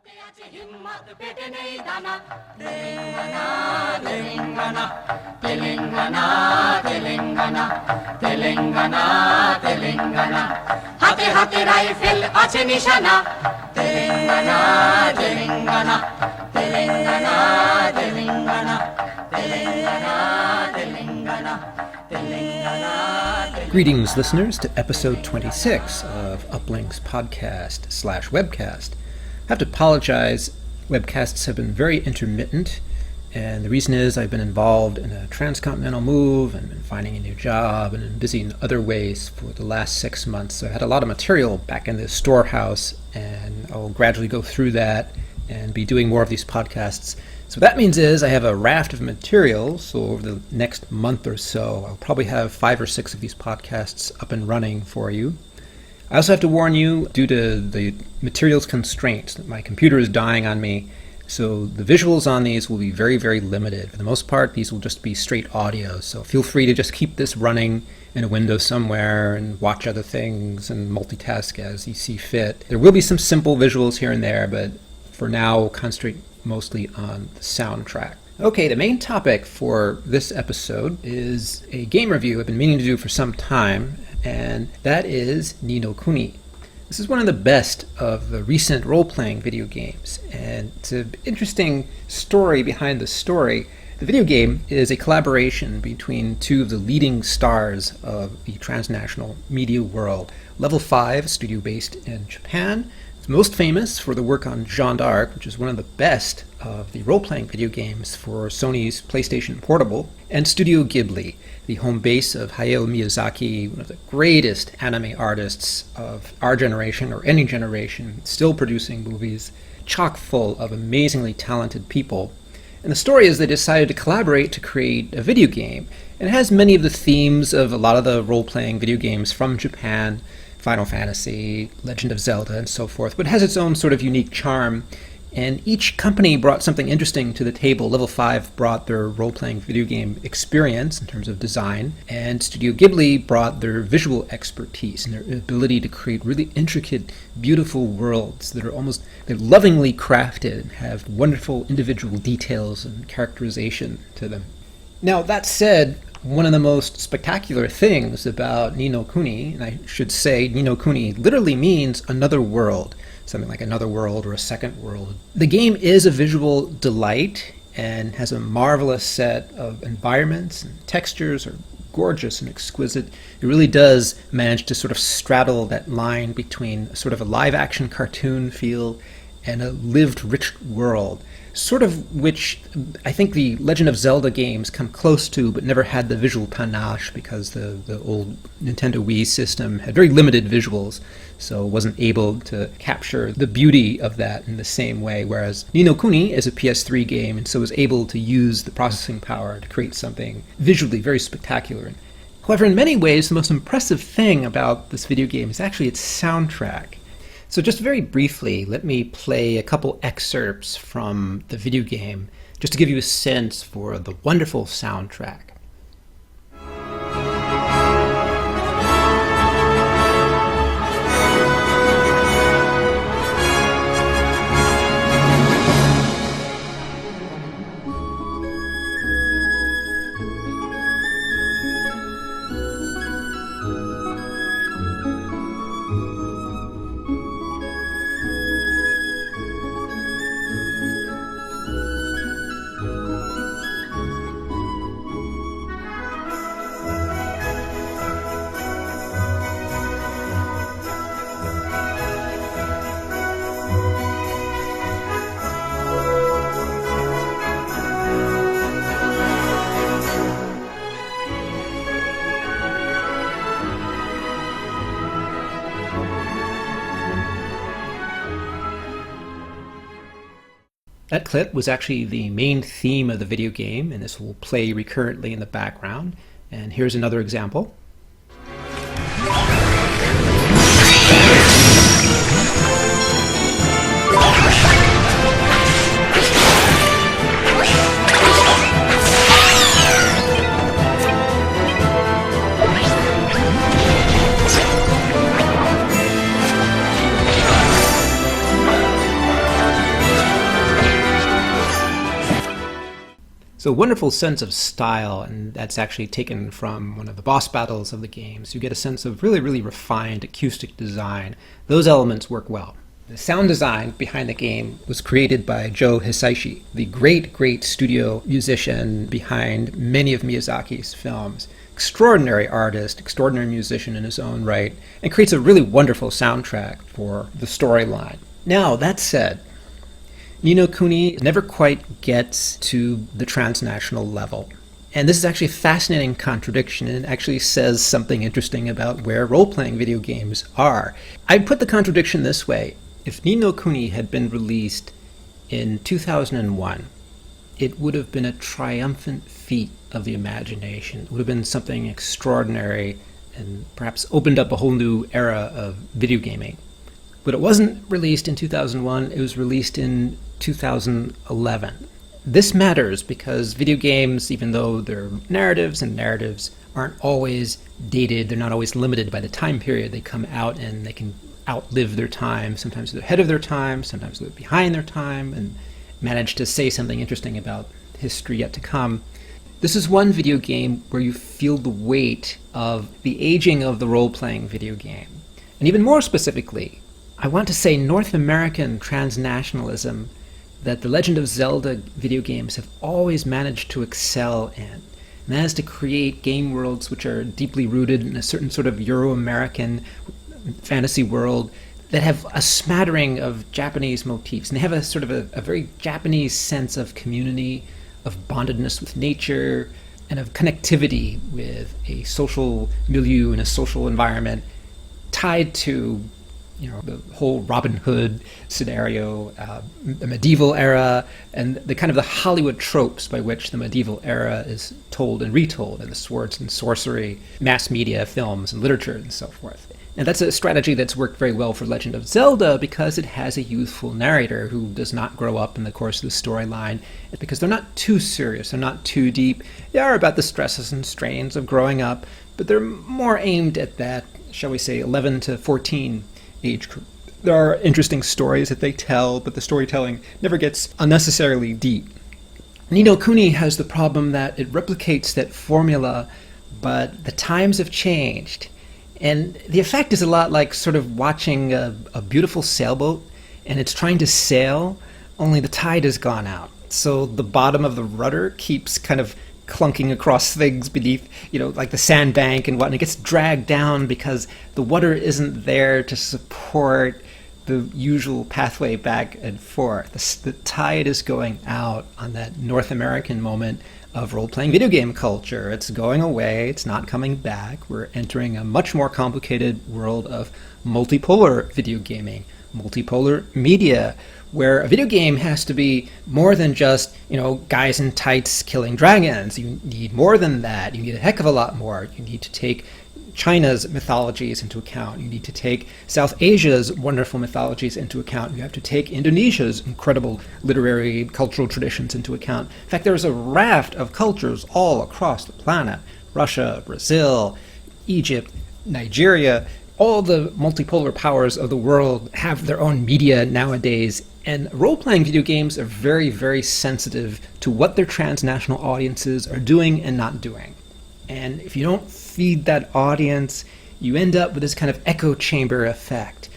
हिम्मत पेटे नहीं दाना तेलंगाना तेलंगाना तेलंगाना तेलंगाना तेलंगाना तेलंगाना हाथे हाथे राइफेल आछे निशाना Telangana Telangana Telangana Telangana Telangana Telangana Telangana. Greetings, listeners, to episode 26 of Uplink's podcast/webcast. I have to apologize. Webcasts have been very intermittent, and the reason is I've been involved in a transcontinental move and been finding a new job and been busy in other ways for the last 6 months. So I had a lot of material back in the storehouse, and I'll gradually go through that and be doing more of these podcasts. So what that means is I have a raft of material, so over the next month or so, I'll probably have 5 or 6 of these podcasts up and running for you. I also have to warn you, due to the materials constraints, that my computer is dying on me, so the visuals on these will be very, very limited. For the most part, these will just be straight audio, so feel free to just keep this running in a window somewhere and watch other things and multitask as you see fit. There will be some simple visuals here and there, but for now, we'll concentrate mostly on the soundtrack. Okay, the main topic for this episode is a game review I've been meaning to do for some time, and that is Ni no Kuni. This is one of the best of the recent role-playing video games, and it's an interesting story behind the story. The video game is a collaboration between two of the leading stars of the transnational media world. Level 5, a studio based in Japan, is most famous for the work on Jeanne d'Arc, which is one of the best of the role-playing video games for Sony's PlayStation Portable, and Studio Ghibli, the home base of Hayao Miyazaki, one of the greatest anime artists of our generation or any generation, still producing movies chock full of amazingly talented people. And the story is they decided to collaborate to create a video game. And it has many of the themes of a lot of the role-playing video games from Japan, Final Fantasy, Legend of Zelda, and so forth, but it has its own sort of unique charm. And each company brought something interesting to the table. Level 5 brought their role-playing video game experience in terms of design, and Studio Ghibli brought their visual expertise and their ability to create really intricate, beautiful worlds that are they're lovingly crafted and have wonderful individual details and characterization to them. Now, that said, one of the most spectacular things about Ni no Kuni, and I should say Ni no Kuni literally means another world, something like another world or a second world. The game is a visual delight and has a marvelous set of environments, and textures are gorgeous and exquisite. It really does manage to sort of straddle that line between sort of a live-action cartoon feel and a lived, rich world, sort of which I think the Legend of Zelda games come close to, but never had the visual panache because the old Nintendo Wii system had very limited visuals, so wasn't able to capture the beauty of that in the same way, whereas Ni no Kuni is a PS3 game and so was able to use the processing power to create something visually very spectacular. However, in many ways, the most impressive thing about this video game is actually its soundtrack. So just very briefly, let me play a couple excerpts from the video game, just to give you a sense for the wonderful soundtrack. That clip was actually the main theme of the video game, and this will play recurrently in the background. And here's another example. So a wonderful sense of style, and that's actually taken from one of the boss battles of the games. You get a sense of really, really refined acoustic design. Those elements work well. The sound design behind the game was created by Joe Hisaishi, the great studio musician behind many of Miyazaki's films. Extraordinary artist, extraordinary musician in his own right, and creates a really wonderful soundtrack for the storyline. Now, that said, Ni no Kuni never quite gets to the transnational level. And this is actually a fascinating contradiction, and it actually says something interesting about where role-playing video games are. I'd put the contradiction this way. If Ni no Kuni had been released in 2001, it would have been a triumphant feat of the imagination. It would have been something extraordinary and perhaps opened up a whole new era of video gaming. But it wasn't released in 2001, it was released in 2011. This matters because video games, even though they're narratives, and narratives aren't always dated, they're not always limited by the time period they come out in, they can outlive their time. Sometimes they're ahead of their time, sometimes they're behind their time, and manage to say something interesting about history yet to come. This is one video game where you feel the weight of the aging of the role-playing video game. And even more specifically, I want to say North American transnationalism that the Legend of Zelda video games have always managed to excel in. And that is to create game worlds which are deeply rooted in a certain sort of Euro-American fantasy world that have a smattering of Japanese motifs. And they have a sort of a very Japanese sense of community, of bondedness with nature, and of connectivity with a social milieu and a social environment tied to the whole Robin Hood scenario, the medieval era, and the kind of the Hollywood tropes by which the medieval era is told and retold in the swords and sorcery, mass media, films, and literature, and so forth. And that's a strategy that's worked very well for Legend of Zelda because it has a youthful narrator who does not grow up in the course of the storyline, because they're not too serious, they're not too deep. They are about the stresses and strains of growing up, but they're more aimed at that, shall we say, 11 to 14 age group. There are interesting stories that they tell, but the storytelling never gets unnecessarily deep. Ni no Kuni has the problem that it replicates that formula, but the times have changed. And the effect is a lot like sort of watching a beautiful sailboat, and it's trying to sail, only the tide has gone out. So the bottom of the rudder keeps kind of clunking across things beneath, like the sandbank and whatnot. It gets dragged down because the water isn't there to support the usual pathway back and forth. The tide is going out on that North American moment of role-playing video game culture. It's going away, it's not coming back. We're entering a much more complicated world of multipolar video gaming, multipolar media, where a video game has to be more than just, guys in tights killing dragons. You need more than that. You need a heck of a lot more. You need to take China's mythologies into account. You need to take South Asia's wonderful mythologies into account. You have to take Indonesia's incredible literary cultural traditions into account. In fact, there's a raft of cultures all across the planet. Russia, Brazil, Egypt, Nigeria, all the multipolar powers of the world have their own media nowadays, and role-playing video games are very, very sensitive to what their transnational audiences are doing and not doing. And if you don't feed that audience, you end up with this kind of echo chamber effect.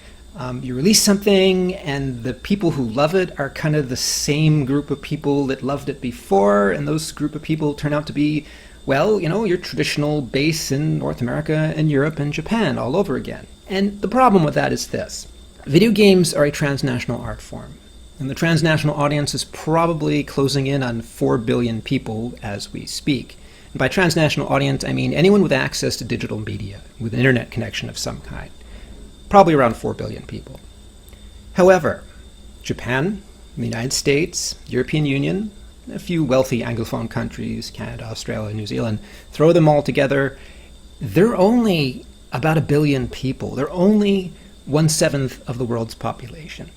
You release something, and the people who love it are kind of the same group of people that loved it before, and those group of people turn out to be, your traditional base in North America and Europe and Japan all over again. And the problem with that is this. Video games are a transnational art form, and the transnational audience is probably closing in on 4 billion people as we speak. And by transnational audience, I mean anyone with access to digital media, with an internet connection of some kind. Probably around 4 billion people. However, Japan, the United States, European Union, a few wealthy Anglophone countries, Canada, Australia, New Zealand, throw them all together, they're only about 1 billion people. They're only 1/7 of the world's population.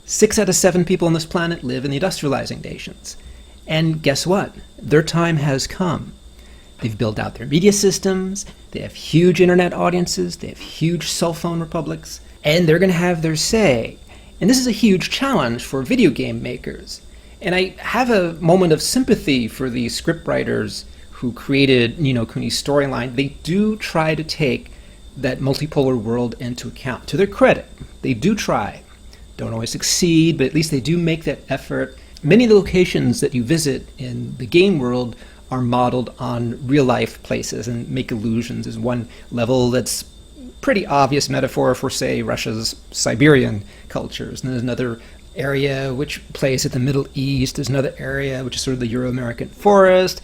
6 out of 7 people on this planet live in the industrializing nations. And guess what? Their time has come. They've built out their media systems, they have huge internet audiences, they have huge cell phone republics, and they're going to have their say. And this is a huge challenge for video game makers. And I have a moment of sympathy for the scriptwriters who created Ni no Kuni's storyline. They do try to take that multipolar world into account. To their credit, they do try. Don't always succeed, but at least they do make that effort. Many of the locations that you visit in the game world are modeled on real-life places and make illusions. There's one level that's pretty obvious metaphor for, say, Russia's Siberian cultures. And there's another area which plays at the Middle East. There's another area which is sort of the Euro-American forest,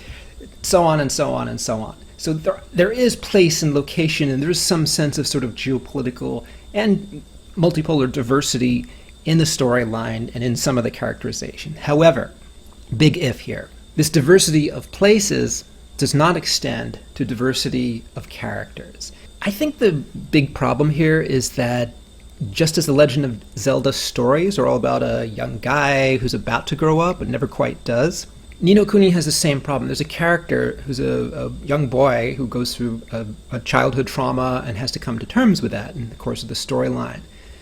so on and so on and so on. So there is place and location, and there's some sense of sort of geopolitical and multipolar diversity in the storyline and in some of the characterization. However, big if here, this diversity of places does not extend to diversity of characters. I think the big problem here is that just as the Legend of Zelda stories are all about a young guy who's about to grow up but never quite does, Ni no Kuni has the same problem. There's a character who's a young boy who goes through a childhood trauma and has to come to terms with that in the course of the storyline.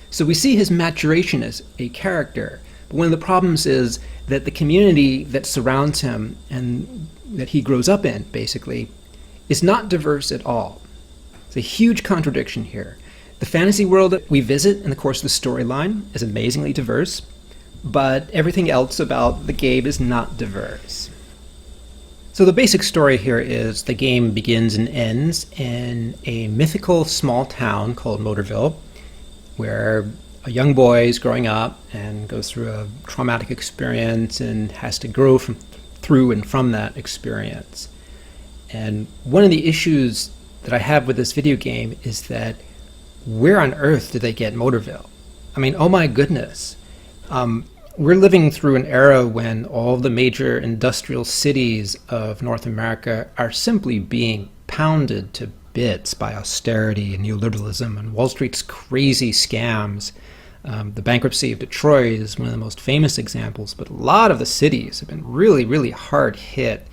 So we see his maturation as a character, but one of the problems is that the community that surrounds him and that he grows up in, basically, is not diverse at all. It's a huge contradiction here. The fantasy world that we visit in the course of the storyline is amazingly diverse, but everything else about the game is not diverse. So the basic story here is the game begins and ends in a mythical small town called Motorville, where a young boy is growing up and goes through a traumatic experience and has to grow through and from that experience. And one of the issues that I have with this video game is that where on earth did they get Motorville? I mean, oh my goodness. We're living through an era when all the major industrial cities of North America are simply being pounded to bits by austerity and neoliberalism and Wall Street's crazy scams. The bankruptcy of Detroit is one of the most famous examples, but a lot of the cities have been really, really hard hit.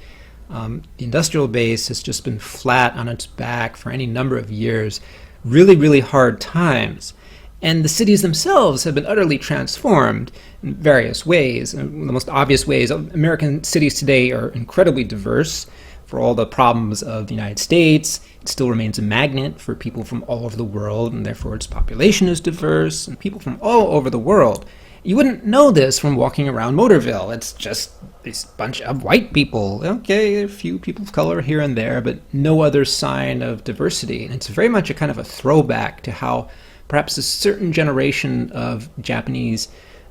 The industrial base has just been flat on its back for any number of years. Really, really hard times. And the cities themselves have been utterly transformed in various ways. And the most obvious ways, American cities today are incredibly diverse. For all the problems of the United States, it still remains a magnet for people from all over the world, and therefore its population is diverse, and people from all over the world. You wouldn't know this from walking around Motorville. It's just this bunch of white people. Okay, a few people of color here and there, but no other sign of diversity. And it's very much a kind of a throwback to how perhaps a certain generation of Japanese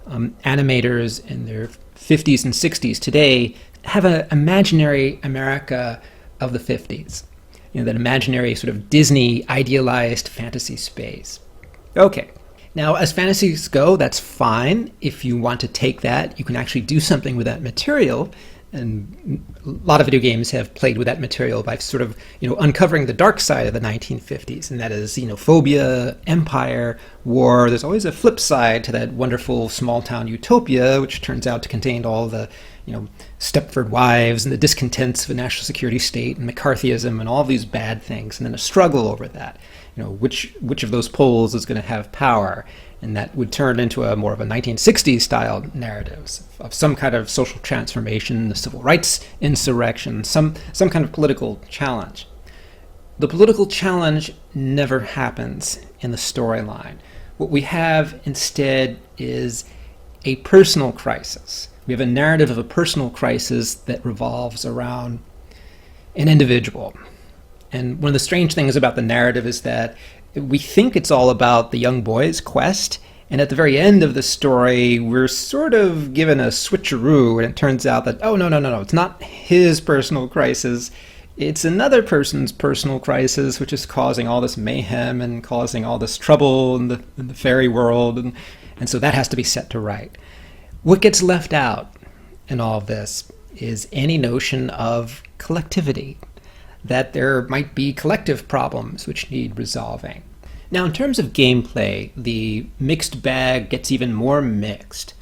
animators in their 50s and 60s today have an imaginary America of the 50s. You know, that imaginary sort of Disney idealized fantasy space. Okay. Now, as fantasies go, that's fine. If you want to take that, you can actually do something with that material. And a lot of video games have played with that material by sort of, uncovering the dark side of the 1950s. And that is, xenophobia, empire, war. There's always a flip side to that wonderful small town utopia, which turns out to contain all the, Stepford wives and the discontents of a national security state and McCarthyism and all these bad things. And then a struggle over that. Which of those poles is going to have power, and that would turn into a more of a 1960s style narrative of some kind of social transformation, the civil rights insurrection, some kind of political challenge. The political challenge never happens in the storyline. What we have instead is a personal crisis. We have a narrative of a personal crisis that revolves around an individual. And one of the strange things about the narrative is that we think it's all about the young boy's quest, and at the very end of the story, we're sort of given a switcheroo, and it turns out that, oh, no, it's not his personal crisis. It's another person's personal crisis, which is causing all this mayhem and causing all this trouble in the fairy world, and so that has to be set to right. What gets left out in all of this is any notion of collectivity, that there might be collective problems which need resolving. Now, in terms of gameplay, the mixed bag gets even more mixed.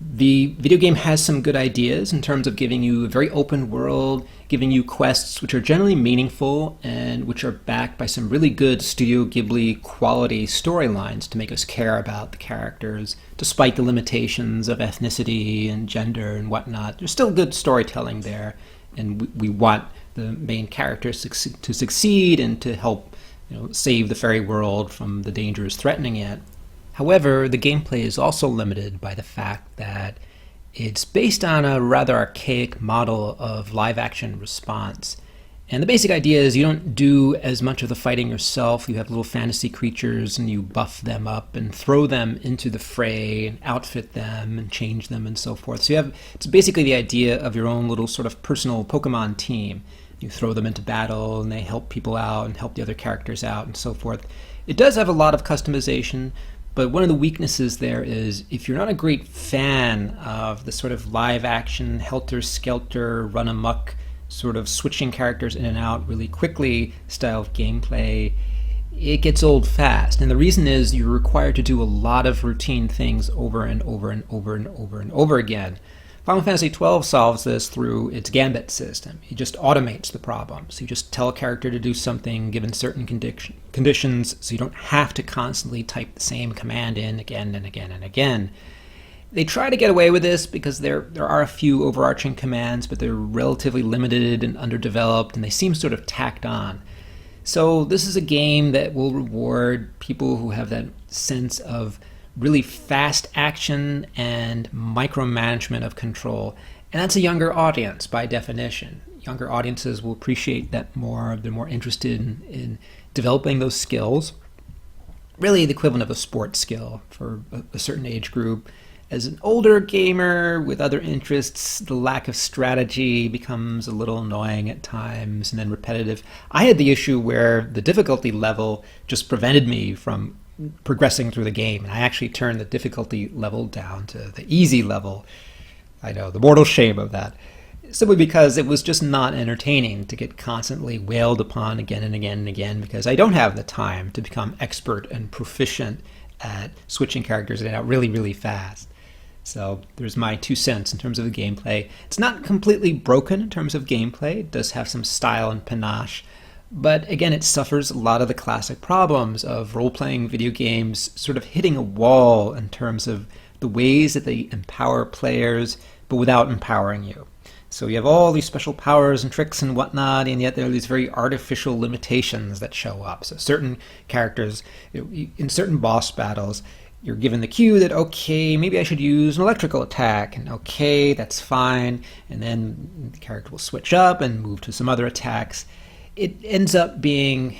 The video game has some good ideas in terms of giving you a very open world, giving you quests which are generally meaningful and which are backed by some really good Studio Ghibli quality storylines to make us care about the characters, despite the limitations of ethnicity and gender and whatnot. There's still good storytelling there, and we want the main characters to succeed and to help save the fairy world from the dangers threatening it. However, the gameplay is also limited by the fact that it's based on a rather archaic model of live-action response. And the basic idea is you don't do as much of the fighting yourself. You have little fantasy creatures and you buff them up and throw them into the fray and outfit them and change them and so forth. So it's basically the idea of your own little sort of personal Pokemon team. You throw them into battle and they help people out and help the other characters out and so forth. It does have a lot of customization, but one of the weaknesses there is if you're not a great fan of the sort of live-action, helter-skelter, run-amok, sort of switching characters in and out really quickly style of gameplay, it gets old fast. And the reason is you're required to do a lot of routine things over and over and over and over and over again. Final Fantasy XII solves this through its gambit system. It just automates the problem. So you just tell a character to do something given certain conditions, so you don't have to constantly type the same command in again and again and again. They try to get away with this because there are a few overarching commands, but they're relatively limited and underdeveloped, and they seem sort of tacked on. So this is a game that will reward people who have that sense of really fast action and micromanagement of control. And that's a younger audience by definition. Younger audiences will appreciate that more. They're more interested in developing those skills. Really the equivalent of a sports skill for a certain age group. As an older gamer with other interests, the lack of strategy becomes a little annoying at times and then repetitive. I had the issue where the difficulty level just prevented me from progressing through the game, and I actually turned the difficulty level down to the easy level. I know, the mortal shame of that. Simply because it was just not entertaining to get constantly wailed upon again and again and again, because I don't have the time to become expert and proficient at switching characters in and out really, really fast. So there's my 2 cents in terms of the gameplay. It's not completely broken in terms of gameplay. It does have some style and panache. But again, it suffers a lot of the classic problems of role-playing video games sort of hitting a wall in terms of the ways that they empower players, but without empowering you. So you have all these special powers and tricks and whatnot, and yet there are these very artificial limitations that show up. So certain characters, in certain boss battles, you're given the cue that, okay, maybe I should use an electrical attack, and okay, that's fine, and then the character will switch up and move to some other attacks. It ends up being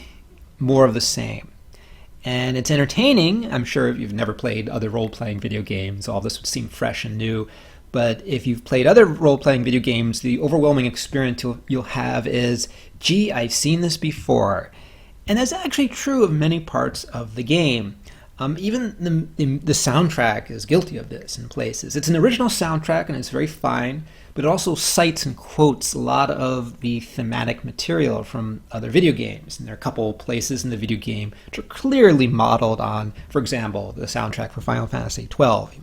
more of the same. And it's entertaining. I'm sure if you've never played other role-playing video games, all this would seem fresh and new. But if you've played other role-playing video games, the overwhelming experience you'll have is, gee, I've seen this before. And that's actually true of many parts of the game. Even the soundtrack is guilty of this in places. It's an original soundtrack and it's very fine, but it also cites and quotes a lot of the thematic material from other video games. And there are a couple places in the video game which are clearly modeled on, for example, the soundtrack for Final Fantasy XII.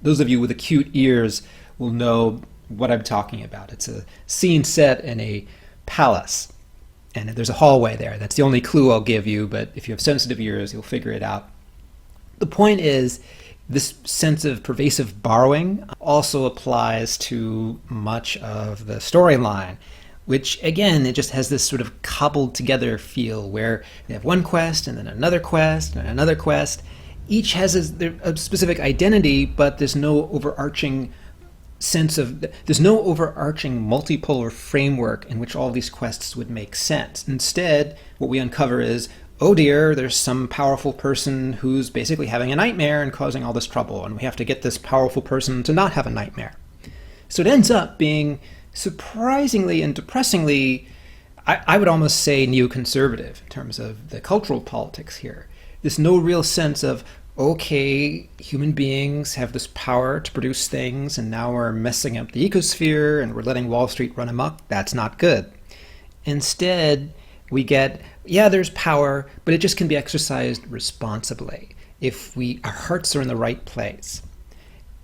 Those of you with acute ears will know what I'm talking about. It's a scene set in a palace, and there's a hallway there. That's the only clue I'll give you, but if you have sensitive ears, you'll figure it out. The point is, this sense of pervasive borrowing also applies to much of the storyline, which, again, it just has this sort of cobbled together feel where you have one quest and then another quest and another quest. Each has a specific identity, but there's no overarching multipolar framework in which all these quests would make sense. Instead, what we uncover is, oh dear, there's some powerful person who's basically having a nightmare and causing all this trouble, and we have to get this powerful person to not have a nightmare. So it ends up being surprisingly and depressingly, I would almost say, neoconservative in terms of the cultural politics here. There's no real sense of, okay, human beings have this power to produce things, and now we're messing up the ecosphere, and we're letting Wall Street run amok. That's not good. Instead, we get, yeah, there's power, but it just can be exercised responsibly if our hearts are in the right place.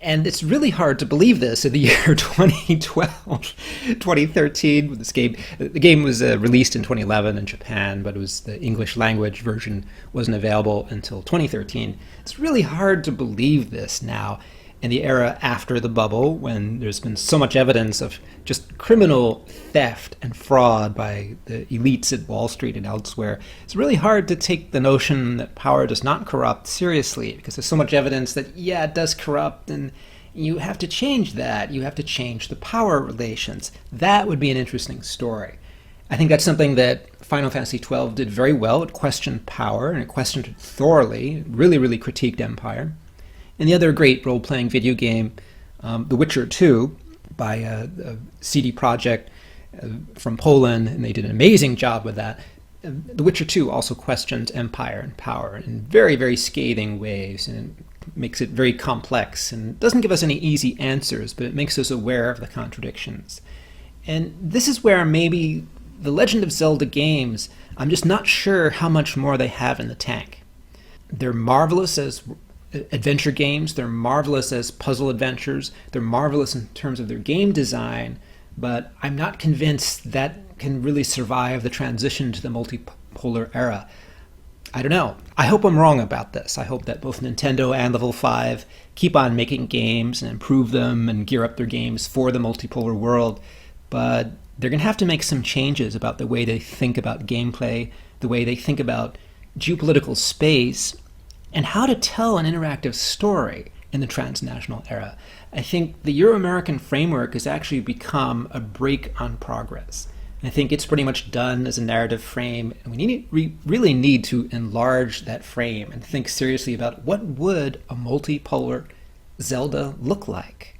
And it's really hard to believe this in the year 2012, 2013. This game, the game was released in 2011 in Japan, but it was the English language version wasn't available until 2013. It's really hard to believe this now in the era after the bubble, when there's been so much evidence of just criminal theft and fraud by the elites at Wall Street and elsewhere. It's really hard to take the notion that power does not corrupt seriously, because there's so much evidence that, yeah, it does corrupt, and you have to change that. You have to change the power relations. That would be an interesting story. I think that's something that Final Fantasy XII did very well. It questioned power, and it questioned it thoroughly. It really, really critiqued empire. And the other great role-playing video game, The Witcher 2, by a CD Projekt from Poland, and they did an amazing job with that. The Witcher 2 also questions empire and power in very, very scathing ways, and it makes it very complex, and doesn't give us any easy answers, but it makes us aware of the contradictions. And this is where maybe the Legend of Zelda games, I'm just not sure how much more they have in the tank. They're marvelous as adventure games, they're marvelous as puzzle adventures, they're marvelous in terms of their game design, but I'm not convinced that can really survive the transition to the multipolar era. I don't know. I hope I'm wrong about this. I hope that both Nintendo and Level 5 keep on making games and improve them and gear up their games for the multipolar world, but they're going to have to make some changes about the way they think about gameplay, the way they think about geopolitical space, and how to tell an interactive story in the transnational era. I think the Euro-American framework has actually become a brake on progress. I think it's pretty much done as a narrative frame, and we really need to enlarge that frame and think seriously about what would a multipolar Zelda look like?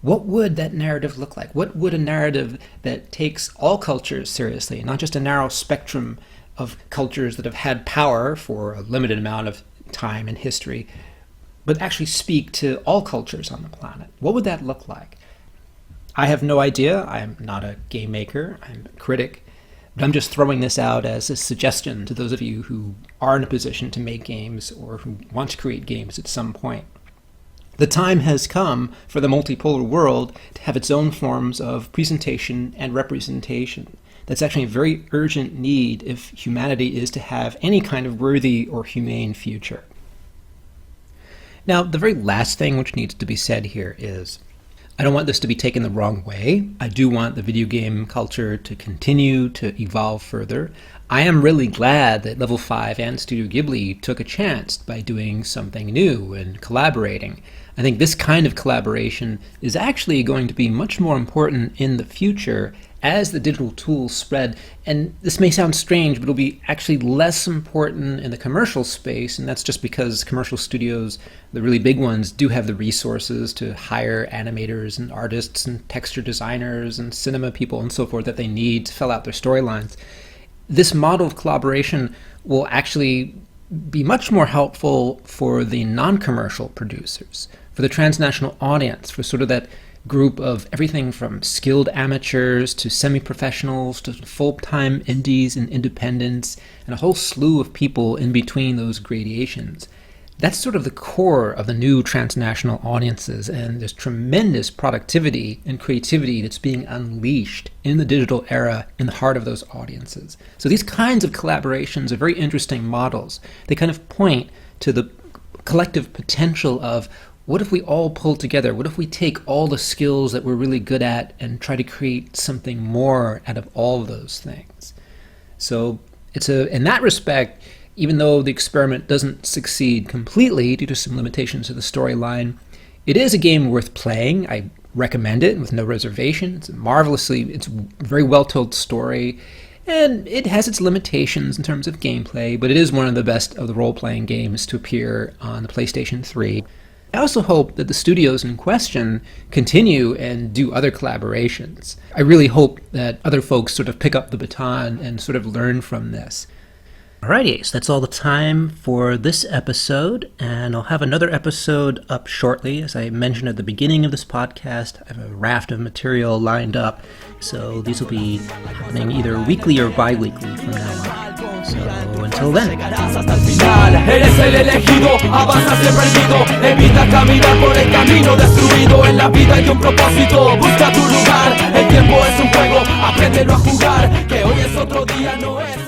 What would that narrative look like? What would a narrative that takes all cultures seriously, not just a narrow spectrum of cultures that have had power for a limited amount of time in history, but actually speak to all cultures on the planet? What would that look like? I have no idea. I'm not a game maker. I'm a critic. But I'm just throwing this out as a suggestion to those of you who are in a position to make games or who want to create games at some point. The time has come for the multipolar world to have its own forms of presentation and representation. That's actually a very urgent need if humanity is to have any kind of worthy or humane future. Now, the very last thing which needs to be said here is, I don't want this to be taken the wrong way. I do want the video game culture to continue to evolve further. I am really glad that Level 5 and Studio Ghibli took a chance by doing something new and collaborating. I think this kind of collaboration is actually going to be much more important in the future as the digital tools spread. And this may sound strange, but it'll be actually less important in the commercial space, and that's just because commercial studios, the really big ones, do have the resources to hire animators and artists and texture designers and cinema people and so forth that they need to fill out their storylines. This model of collaboration will actually be much more helpful for the non-commercial producers, for the transnational audience, for sort of that group of everything from skilled amateurs to semi-professionals to full-time indies and independents, and a whole slew of people in between those gradations. That's sort of the core of the new transnational audiences, and there's tremendous productivity and creativity that's being unleashed in the digital era in the heart of those audiences. So these kinds of collaborations are very interesting models. They kind of point to the collective potential of, what if we all pull together? What if we take all the skills that we're really good at and try to create something more out of all of those things? So in that respect, even though the experiment doesn't succeed completely due to some limitations to the storyline, it is a game worth playing. I recommend it with no reservation. It's a very well-told story, and it has its limitations in terms of gameplay, but it is one of the best of the role-playing games to appear on the PlayStation 3. I also hope that the studios in question continue and do other collaborations. I really hope that other folks sort of pick up the baton and sort of learn from this. Alrighty, so that's all the time for this episode, and I'll have another episode up shortly. As I mentioned at the beginning of this podcast, I have a raft of material lined up, so these will be happening either weekly or bi-weekly from now on. So until then. Hasta el final, eres el elegido, avanza siempre erguido, evita caminar por el camino destruido. En la vida hay un propósito, busca tu lugar. El tiempo es un juego, apréndelo a jugar, que hoy es otro día, no es